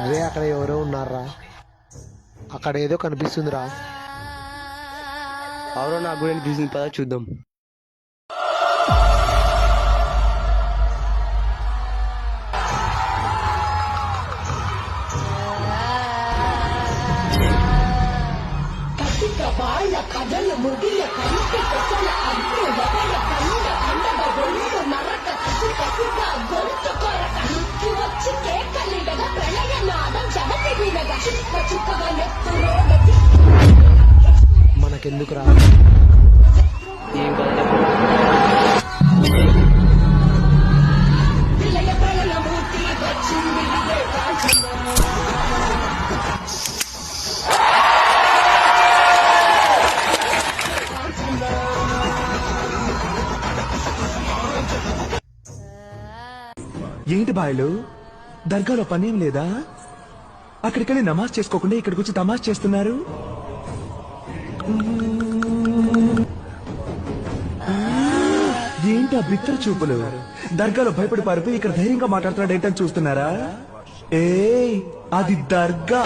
రే అక్కడ ఎవరో ఉన్నారా? అక్కడ ఏదో కనిపిస్తుందిరా. ఎవరో నాకు కూడా అనిపిస్తుంది, పద చూద్దాం. వాళ్ళ కథలు ముగియ కలిసి కొసల అగ్ని ఎవర కన్న కండగ ఒళ్ళు నరక కసి కసిగా గొంతు కొరక నొక్కి వచ్చి కేకలిడగ ప్రళయ నాదం జగతి వినగ చుక్క చుక్కగా నెత్తురోడతి మనకెందుకురా? ఏం కాదు. విలయ ప్రళయమూర్తి వచ్చింది ఏంటి బాయ్లు, దర్గాలో పనేం లేదా? అక్కడికెళ్ళి నమాజ్ చేసుకోకుండా ఇక్కడికి వచ్చి తమాష్ చేస్తున్నారు. ఏంటి ఆ బిత్తర చూపులు? దర్గాలో భయపడి పారిపోయి ఇక్కడ ధైర్యంగా మాట్లాడుతున్నాడు ఏంటని చూస్తున్నారా? ఏ అది దర్గా.